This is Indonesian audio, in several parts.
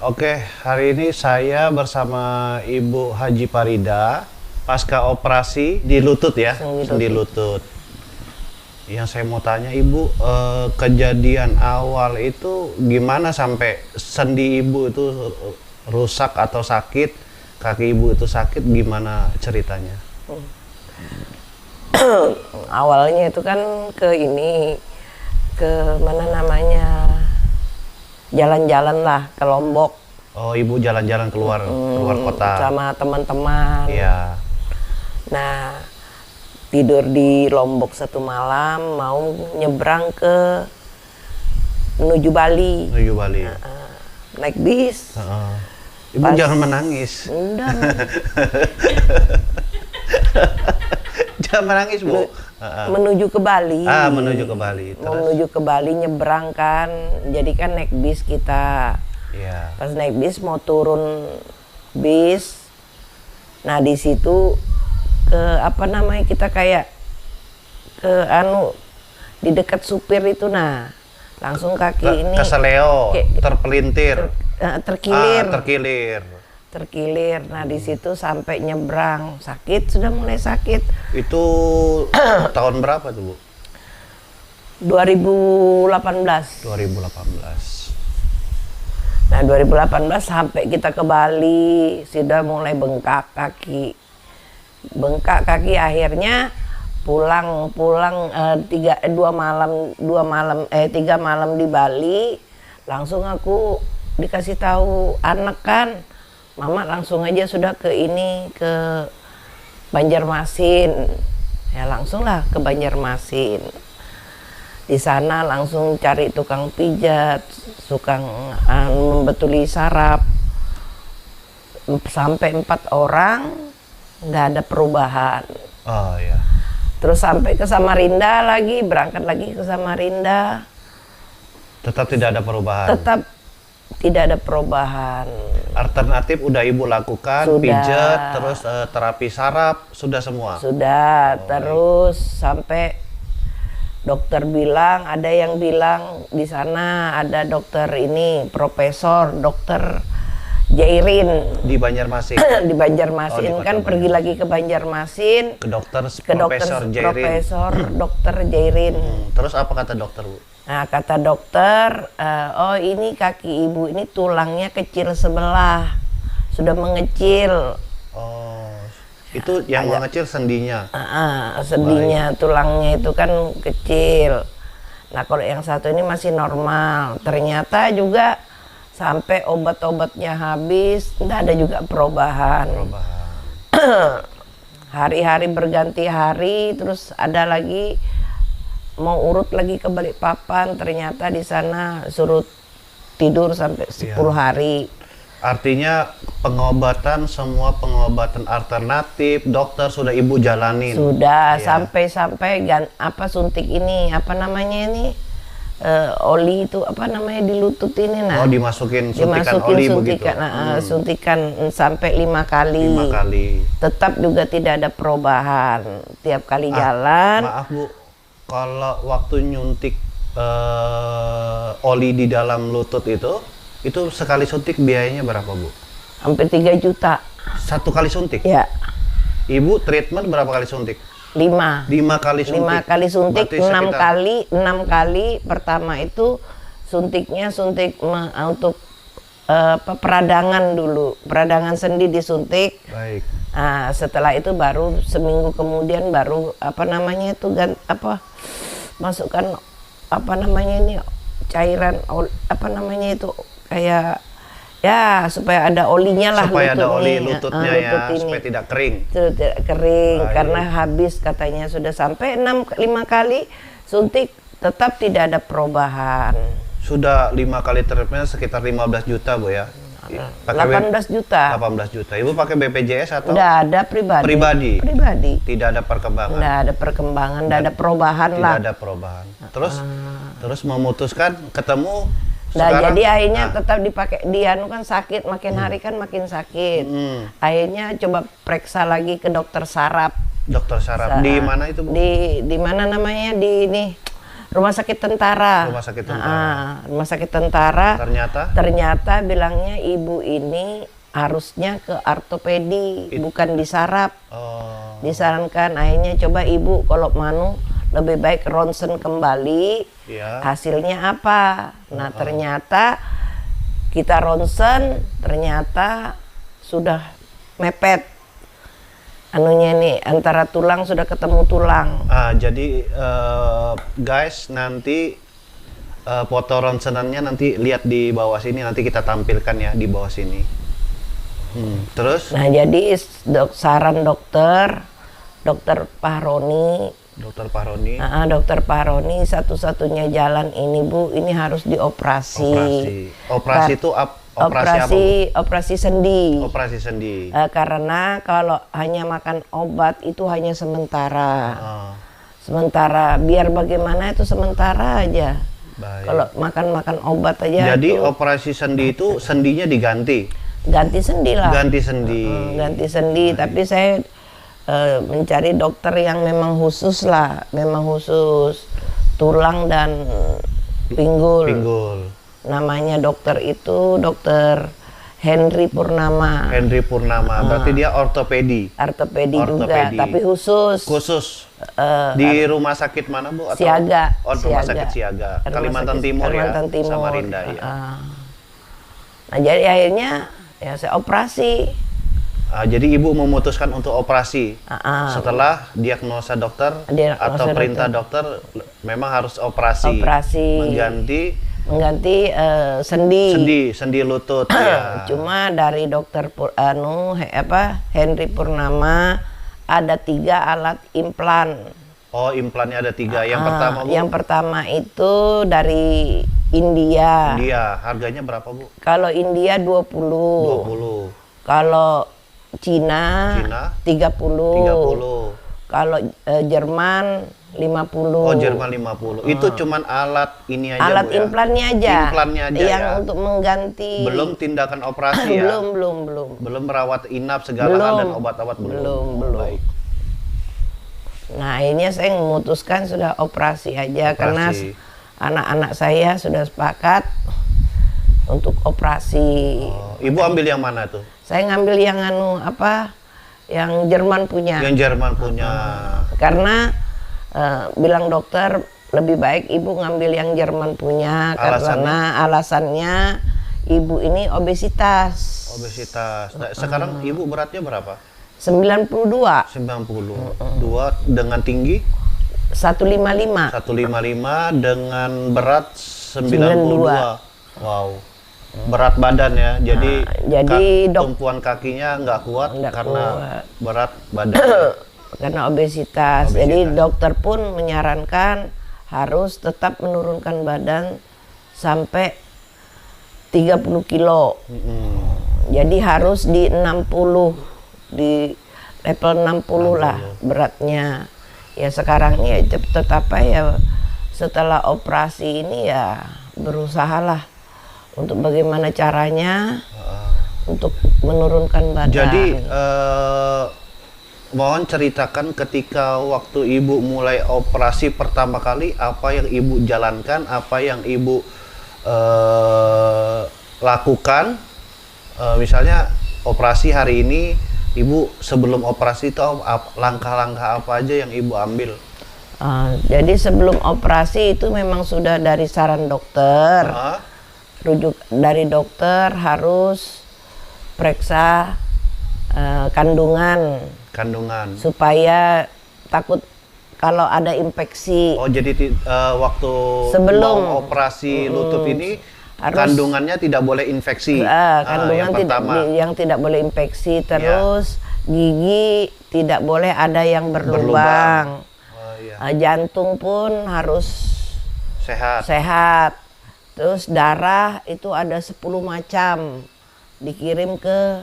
Oke, hari ini saya bersama Ibu Haji Farida pasca operasi di lutut ya, sendi lutut. Yang saya mau tanya Ibu, kejadian awal itu gimana sampai sendi Ibu itu rusak atau sakit, kaki Ibu itu sakit, gimana ceritanya? Awalnya itu kan ke mana namanya, jalan-jalan lah ke Lombok. Oh, Ibu jalan-jalan keluar kota sama teman-teman. Iya. Nah, tidur di Lombok satu malam, mau nyebrang menuju Bali. Naik bis. Ibu jangan menangis. Udah. Jangan menangis, Bu. Menuju ke Bali. Menuju ke Bali. Terus? Mau menuju ke Bali, nyebrang kan. Jadi kan naik bis kita. Iya. Pas naik bis mau turun bis. Nah, di situ kita kayak di dekat supir itu, nah. Langsung kaki ini keseleo, terpelintir. Terkilir. Nah, di situ sampai nyebrang, sudah mulai sakit. Itu tahun berapa tuh, Bu? 2018. Nah, 2018 sampai kita ke Bali sudah mulai bengkak kaki. Akhirnya pulang 3 malam di Bali. Langsung aku dikasih tahu anak kan, Mama langsung aja sudah ke Banjarmasin. Ya langsung lah ke Banjarmasin. Di sana langsung cari tukang pijat, tukang membetuli saraf. Sampai 4 orang, nggak ada perubahan. Oh ya. Terus sampai ke Samarinda lagi, berangkat lagi ke Samarinda. Tetap tidak ada perubahan. Tidak ada perubahan. Alternatif udah Ibu lakukan, sudah. Pijat, terus terapi saraf, sudah semua? Sudah, terus sampai dokter bilang, ada yang bilang di sana ada dokter ini, Dokter Jairin. Di Banjarmasin? Di Banjarmasin, pergi lagi ke Banjarmasin. Ke Profesor Jairin. Terus apa kata dokter, Bu? Nah, kata dokter, oh ini kaki Ibu ini tulangnya kecil sebelah, sudah mengecil. Oh, itu yang mengecil sendinya? Sendinya, tulangnya itu kan kecil. Nah, kalau yang satu ini masih normal. Ternyata juga sampai obat-obatnya habis, tidak ada juga perubahan. Hari-hari berganti hari, terus ada lagi mau urut lagi ke Balikpapan, ternyata di sana suruh tidur sampai 10 hari. Artinya semua pengobatan alternatif dokter sudah Ibu jalanin? Sudah, sampai suntik ini, oli itu di lutut ini. Oh, dimasukin suntikan oli begitu? Suntikan sampai 5 kali. 5 kali. Tetap juga tidak ada perubahan. Tiap kali jalan. Maaf, Bu. Kalau waktu nyuntik oli di dalam lutut itu sekali suntik biayanya berapa, Bu? Hampir 3 juta. Satu kali suntik? Ya. Ibu treatment berapa kali suntik? 5 kali suntik? 5 kali suntik, 6 kali. Pertama itu suntik untuk peradangan dulu. Peradangan sendi disuntik. Baik. Nah, setelah itu baru seminggu kemudian baru masukkan cairan kayak supaya ada olinya lah, supaya ada oli lututnya supaya tidak kering. Tidak kering. Baik. Karena habis katanya sudah sampai 5 kali suntik tetap tidak ada perubahan. Sudah 5 kali treatment sekitar 15 juta, Bu ya? 18 juta. Ibu pakai BPJS atau? Udah ada pribadi. Tidak ada perkembangan. Tidak ada perkembangan, tidak ada perubahan lah. Tidak ada perubahan. Terus memutuskan ketemu. Nah, jadi akhirnya tetap dipakai, sakit, makin hari kan makin sakit. Akhirnya coba periksa lagi ke dokter saraf. Dokter saraf. Di mana itu, Bu? Di mana namanya? Di Rumah sakit tentara. Rumah sakit tentara. Rumah sakit tentara. Ternyata Bilangnya ibu ini harusnya ke ortopedi, bukan di saraf. Oh. Disarankan akhirnya coba ibu kalau manu lebih baik ronsen kembali. Ya. Hasilnya apa? Nah, ternyata kita ronsen, ternyata sudah mepet. Anunya nih, antara tulang sudah ketemu tulang. Jadi guys, nanti foto ronsenannya nanti lihat di bawah sini, nanti kita tampilkan ya di bawah sini. Terus? Nah, jadi saran dokter Pahroni. Dokter Pahroni. Dokter Pahroni, satu-satunya jalan ini Bu, ini harus dioperasi. Operasi itu operasi sendi. Operasi sendi. Karena kalau hanya makan obat itu hanya sementara. Sementara, biar bagaimana itu sementara aja. Baik. Kalau makan obat aja. Jadi operasi sendi itu sendinya diganti. Ganti sendi lah. Ganti sendi. Ganti sendi. Baik. Tapi saya mencari dokter yang memang khusus lah, memang khusus tulang dan pinggul. Namanya dokter itu Dokter Henry Purnama. Berarti dia ortopedi. Ortopedi juga, tapi khusus. Di rumah sakit mana Bu? Atau Siaga. Rumah sakit Siaga. Kalimantan Timur ya. Samarinda ya. Nah, jadi akhirnya ya saya operasi. Jadi ibu memutuskan untuk operasi setelah diagnosa dokter atau perintah dokter memang harus operasi. Mengganti sendi lutut. Ya. Cuma dari dokter Henry Purnama ada 3 alat implan. Oh, implannya ada 3. Yang pertama Bu? Yang pertama itu dari India. Harganya berapa Bu? Kalau India 20. Kalau Cina 30. Kalau Jerman 50. Oh, Jerman 50. Itu cuman alat ini aja alat Bu, ya? Implannya aja. Yang ya? untuk mengganti. Belum tindakan operasi ya? Belum. Belum merawat inap segala hal dan obat-obat belum. Baik. Nah, akhirnya saya memutuskan sudah operasi aja karena anak-anak saya sudah sepakat untuk operasi. Ibu ambil yang mana tuh? Saya ngambil yang yang Jerman punya. Yang Jerman punya. Karena bilang dokter lebih baik ibu ngambil yang Jerman punya. Karena alasannya ibu ini obesitas. Nah, sekarang ibu beratnya berapa? 92. 92 dengan tinggi? 155. 155 dengan berat 92. Wow. Berat badan ya, jadi tumpuan kakinya nggak kuat karena berat badan. Karena obesitas. Jadi dokter pun menyarankan harus tetap menurunkan badan sampai 30 kilo. Jadi harus di 60, di level 60 lah beratnya. Ya sekarang ya tetap ya setelah operasi ini ya berusahalah untuk bagaimana caranya untuk menurunkan badan. Jadi mohon ceritakan ketika waktu ibu mulai operasi pertama kali, apa yang ibu jalankan, apa yang ibu lakukan. Misalnya operasi hari ini, ibu sebelum operasi itu langkah-langkah apa aja yang ibu ambil? Jadi sebelum operasi itu memang sudah dari saran dokter. Rujuk dari dokter harus periksa kandungan supaya takut kalau ada infeksi. Oh, jadi waktu sebelum mau operasi lutut ini kandungannya tidak boleh infeksi. Kandungan yang tidak boleh infeksi, terus gigi tidak boleh ada yang berlubang. Jantung pun harus sehat. Terus darah itu ada 10 macam dikirim ke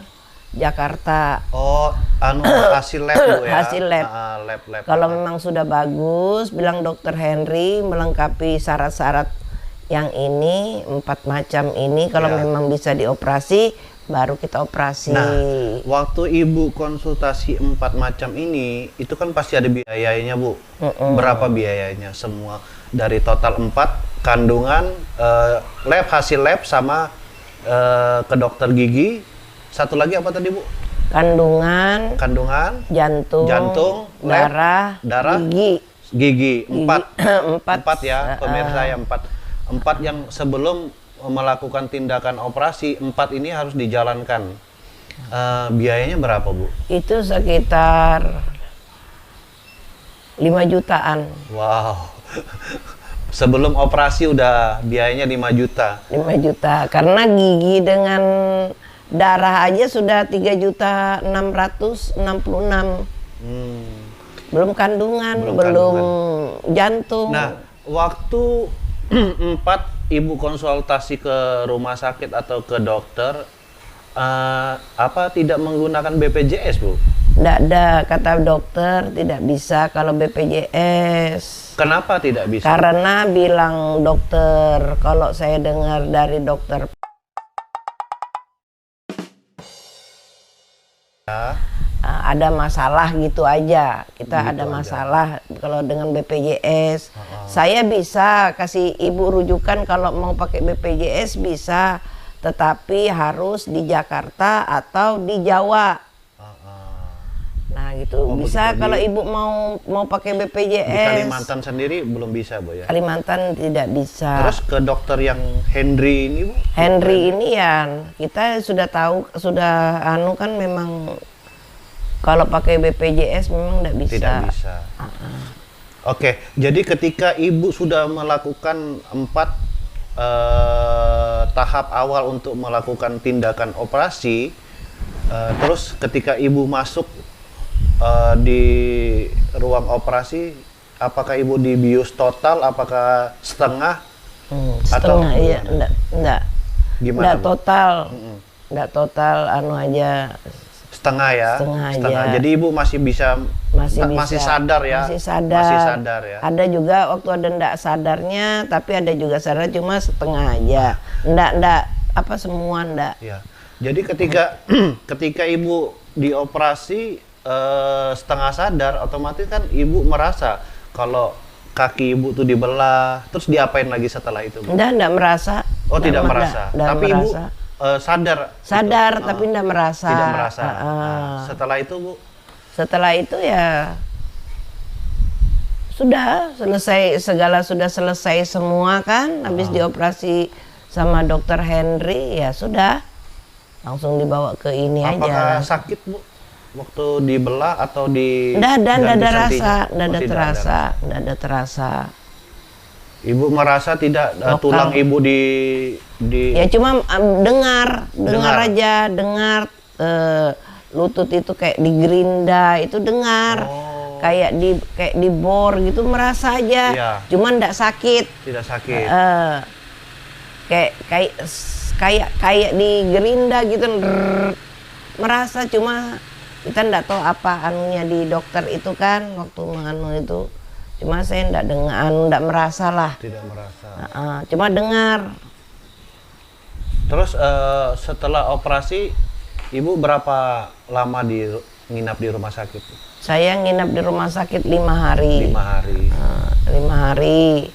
Jakarta. Oh, hasil lab Bu ya? Hasil lab. Kalau memang sudah bagus, bilang dokter Henry melengkapi syarat-syarat yang ini 4 macam ini, kalau memang bisa dioperasi baru kita operasi. Nah, waktu ibu konsultasi 4 macam ini, itu kan pasti ada biayanya bu. Berapa biayanya semua dari total 4 kandungan, lab, hasil lab sama ke dokter gigi. Satu lagi apa tadi bu? Kandungan, jantung, lab, darah, gigi. 4 empat ya pemirsa ya, 4 yang sebelum melakukan tindakan operasi, 4 ini harus dijalankan. Biayanya berapa bu? Itu sekitar 5 jutaan. Wow. Sebelum operasi udah biayanya 5 juta. 5 juta karena gigi dengan darah aja sudah 3.666.000. Belum kandungan, belum jantung. Nah, waktu 4 ibu konsultasi ke rumah sakit atau ke dokter, apa tidak menggunakan BPJS bu? Tidak ada, kata dokter tidak bisa kalau BPJS. Kenapa tidak bisa? Karena bilang dokter, kalau saya dengar dari dokter ada masalah gitu aja. Kita Gitu ada aja. masalah kalau dengan BPJS. Saya bisa kasih ibu rujukan kalau mau pakai BPJS bisa, tetapi harus di Jakarta atau di Jawa. Nah gitu. Bisa begitu. kalau ibu mau pakai Di BPJS. Kalimantan sendiri belum bisa bu ya? Kalimantan tidak bisa. Terus ke dokter yang Henry ini bu? Henry ini ya kita sudah tahu, sudah kan memang kalau pakai BPJS memang tidak bisa. Tidak bisa. Oke, jadi ketika ibu sudah melakukan 4 tahap awal untuk melakukan tindakan operasi, terus ketika ibu masuk di ruang operasi, apakah ibu dibius total, apakah setengah? Setengah atau iya, gimana? enggak. Gimana, Enggak Bu? total. Enggak total aja. Setengah ya? Setengah aja. Jadi ibu masih bisa, masih sadar ya? Masih sadar. Masih sadar ya? Ada juga waktu ada enggak sadarnya, tapi ada juga sadar cuma setengah aja. Enggak apa semua enggak. Ya. Jadi ketika ibu dioperasi setengah sadar, otomatis kan ibu merasa kalau kaki ibu tuh dibelah, terus diapain lagi setelah itu, Bu? Enggak merasa. Oh, tidak merasa. Tapi ibu sadar. Sadar gitu. tapi enggak merasa. Tidak merasa. Nah, setelah itu, Bu? Setelah itu ya sudah selesai, segala sudah selesai semua kan, habis dioperasi sama dokter Henry ya sudah langsung dibawa ke ini Apakah aja. sakit, Bu? Waktu dibelah atau di Enggak ada ganti rasa, sentinya? enggak ada Oh, tidak terasa, enggak ada terasa. Ibu merasa tidak tulang ibu di Ya cuma dengar Dengar. aja, dengar lutut itu kayak digerinda, itu dengar. Oh. Kayak dibor gitu merasa aja. Iya. Cuman enggak sakit. tidak sakit. Kayak digerinda gitu. Merasa cuma kita enggak tahu apa anunya di dokter itu kan waktu menganu itu. Cuma saya enggak merasa lah. Tidak merasa. Cuma dengar. Terus setelah operasi, ibu berapa lama nginap di rumah sakit? Saya nginap di rumah sakit 5 hari. 5 hari. 5 hari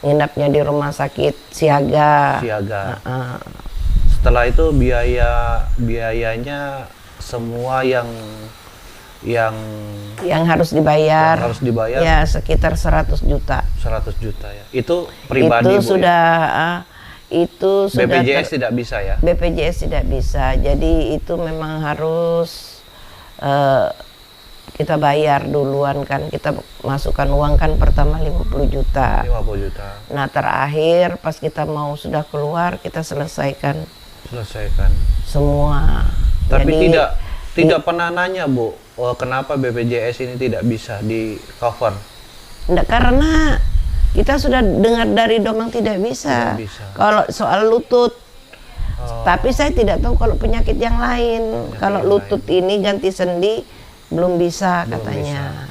nginapnya di rumah sakit siaga. Siaga. Setelah itu biayanya semua yang harus dibayar. harus dibayar Ya sekitar 100 juta. 100 juta ya. Itu pribadi Itu Bu sudah ya? Itu sudah BPJS tidak bisa ya? BPJS tidak bisa. Jadi itu memang harus kita bayar duluan kan. Kita masukkan uang kan pertama 50 juta. 50 juta. Nah terakhir pas kita mau sudah keluar kita selesaikan semua. Tapi Jadi, tidak pernah nanya Bu, kenapa BPJS ini tidak bisa di cover? enggak, karena kita sudah dengar dari domang tidak bisa. Tidak bisa. Kalau soal lutut. Tapi saya tidak tahu kalau penyakit yang lain. Kalau lutut ini ganti sendi belum bisa katanya.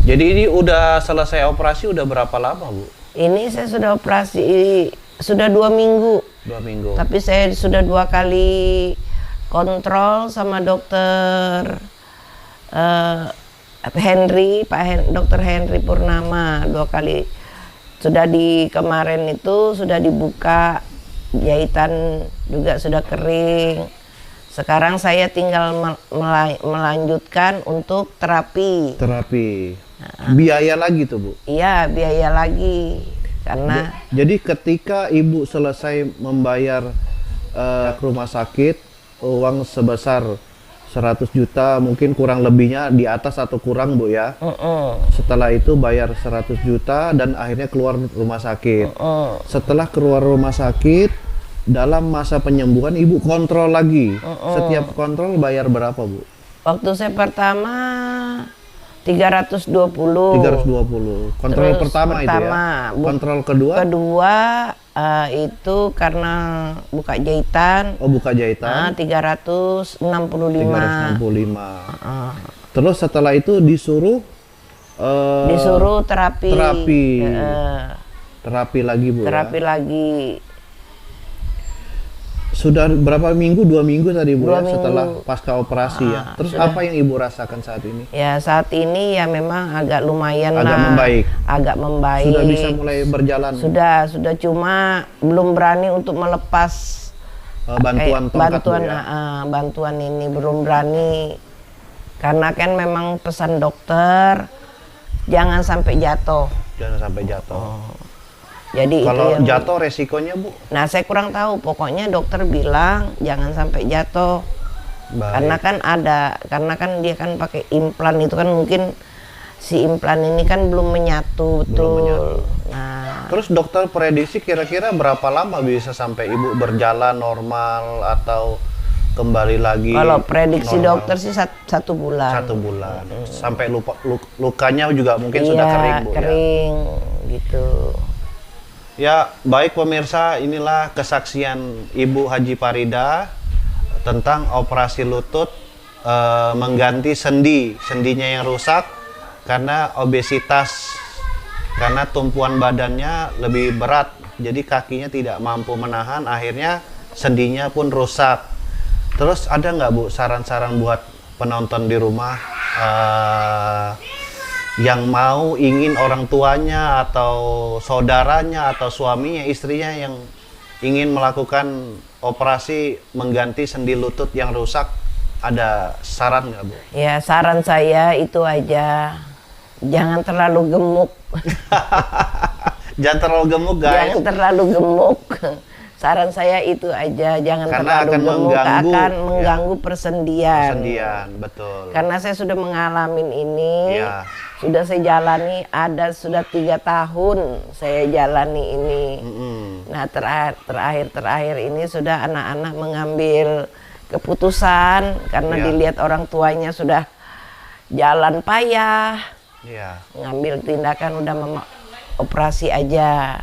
Jadi ini udah selesai operasi udah berapa lama Bu? Ini saya sudah operasi sudah 2 minggu. 2 minggu. Tapi saya sudah 2 kali kontrol sama dokter Dokter Henry Purnama 2 kali. Sudah kemarin itu sudah dibuka, jahitan juga sudah kering. Sekarang saya tinggal melanjutkan untuk terapi. Biaya lagi tuh, Bu? Iya, biaya lagi. Karena jadi ketika Ibu selesai membayar ke rumah sakit uang sebesar 100 juta, mungkin kurang lebihnya di atas atau kurang, Bu ya. Setelah itu bayar 100 juta dan akhirnya keluar rumah sakit. Setelah keluar rumah sakit, dalam masa penyembuhan Ibu kontrol lagi. Setiap kontrol bayar berapa, Bu? Waktu saya pertama 320. 320. Kontrol pertama itu ya. Kontrol kedua? Kedua itu karena buka jahitan. Oh, buka jahitan. 365. Terus setelah itu disuruh terapi. Terapi lagi, Bu. Terapi ya? lagi. Sudah berapa minggu? 2 minggu tadi, Bu, 2 ya, minggu. setelah pasca operasi ya. Terus sudah. apa yang Ibu rasakan saat ini? Ya, saat ini ya memang agak lumayan membaik. Agak membaik. Sudah bisa mulai berjalan. Sudah cuma belum berani untuk melepas bantuan tongkat, bantuan ini belum berani. Karena kan memang pesan dokter jangan sampai jatuh. Jangan sampai jatuh. Jadi kalau itu jatuh resikonya, Bu? Nah, saya kurang tahu. Pokoknya dokter bilang jangan sampai jatuh. Baik. Karena kan dia kan pakai implan, itu kan mungkin si implan ini kan belum menyatu betul. Nah, terus dokter prediksi kira-kira berapa lama bisa sampai Ibu berjalan normal atau kembali lagi? Kalau prediksi normal? dokter sih 1 bulan. 1 bulan. Sampai lukanya juga mungkin sudah kering, Bu. Kering gitu. Ya, baik pemirsa, inilah kesaksian Ibu Haji Parida tentang operasi lutut mengganti sendinya yang rusak karena obesitas, karena tumpuan badannya lebih berat, jadi kakinya tidak mampu menahan, akhirnya sendinya pun rusak. Terus ada nggak, Bu, saran-saran buat penonton di rumah yang ingin orang tuanya atau saudaranya atau suaminya, istrinya yang ingin melakukan operasi mengganti sendi lutut yang rusak, ada saran nggak, Bu? Ya, saran saya itu aja, jangan terlalu gemuk. Jangan terlalu gemuk, guys. Jangan terlalu gemuk. Saran saya itu aja, jangan karena terlalu akan gemuk, akan mengganggu ya, persendian. Betul. Karena saya sudah mengalami ini, ya. Sudah saya jalani, sudah 3 tahun saya jalani ini. Nah, terakhir ini sudah anak-anak mengambil keputusan karena dilihat orang tuanya sudah jalan payah, ngambil tindakan udah operasi aja.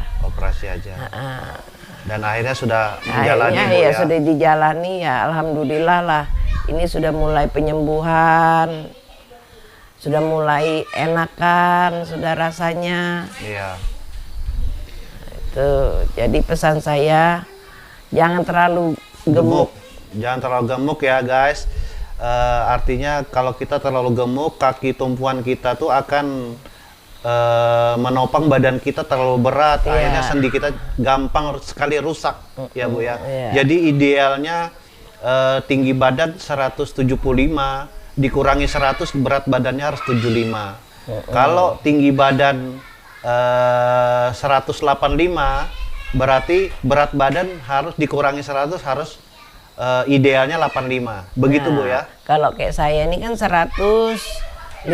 Dan akhirnya sudah menjalani, Bu, ya sudah dijalani, ya alhamdulillah lah. Ini sudah mulai penyembuhan, sudah mulai enakan, sudah rasanya. Iya. Itu jadi pesan saya, jangan terlalu gemuk. Jangan terlalu gemuk ya, guys. Artinya kalau kita terlalu gemuk, kaki tumpuan kita tuh akan menopang badan kita terlalu berat, akhirnya sendi kita gampang sekali rusak, ya, Bu ya. Jadi idealnya tinggi badan 175 dikurangi 100, berat badannya harus 75. Kalau tinggi badan 185 berarti berat badan harus dikurangi 100, harus idealnya 85. Begitu, Bu ya. Kalau kayak saya ini kan 155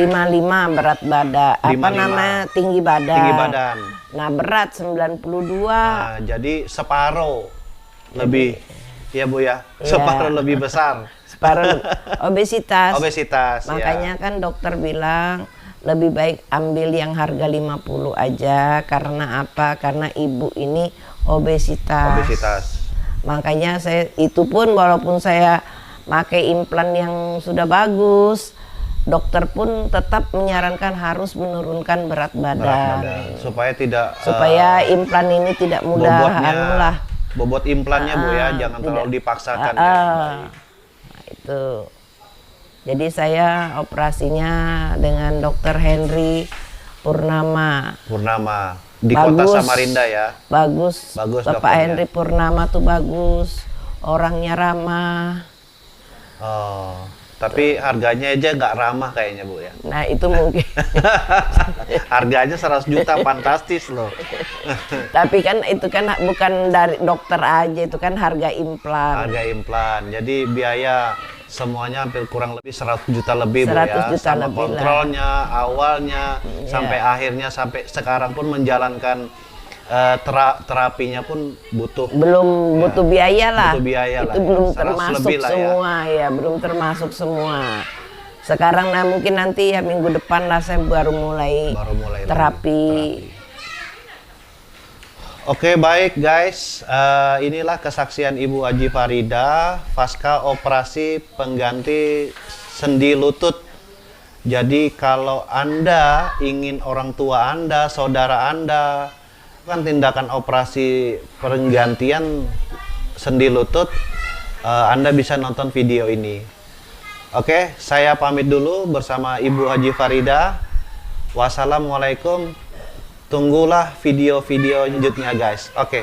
berat badan, 55. tinggi badan. Tinggi badan. Nah, berat 92. Nah, jadi separuh lebih, ya, Bu ya. Separuh lebih besar. Separuh obesitas. ya. Makanya kan dokter bilang lebih baik ambil yang harga 50 aja. Karena apa? Karena ibu ini obesitas. Makanya saya itu pun walaupun saya pakai implan yang sudah bagus, dokter pun tetap menyarankan harus menurunkan berat badan. Supaya tidak supaya implan ini tidak mudah bobot implannya Bu ya, jangan tidak. terlalu dipaksakan ya. Nah, itu. Jadi saya operasinya dengan Dokter Henry Purnama. Purnama di kota Samarinda ya. Bagus. Bagus Bapak dokternya. Henry Purnama tuh bagus. Orangnya ramah. Oh, tapi harganya aja nggak ramah kayaknya Bu ya. Nah itu mungkin. Harganya 100 juta, fantastis loh. Tapi kan itu kan bukan dari dokter aja, itu kan harga implan. Harga implan, jadi biaya semuanya hampir kurang lebih 100 juta lebih Bu 100 ya. juta Sama lebih kontrolnya, awalnya, sampai akhirnya, sampai sekarang pun menjalankan terapinya pun butuh. Belum butuh biaya lah. Butuh biaya itu lah, belum 100 termasuk lebih lah ya. semua ya, belum termasuk semua. Sekarang nah mungkin nanti ya minggu depan lah saya baru mulai terapi. Oke, baik guys, inilah kesaksian Ibu Haji Farida pasca operasi pengganti sendi lutut. Jadi kalau Anda ingin orang tua Anda, saudara Anda kan tindakan operasi penggantian sendi lutut, Anda bisa nonton video ini. Oke, saya pamit dulu bersama Ibu Haji Farida. Wassalamualaikum. Tunggulah video-video selanjutnya guys. Oke.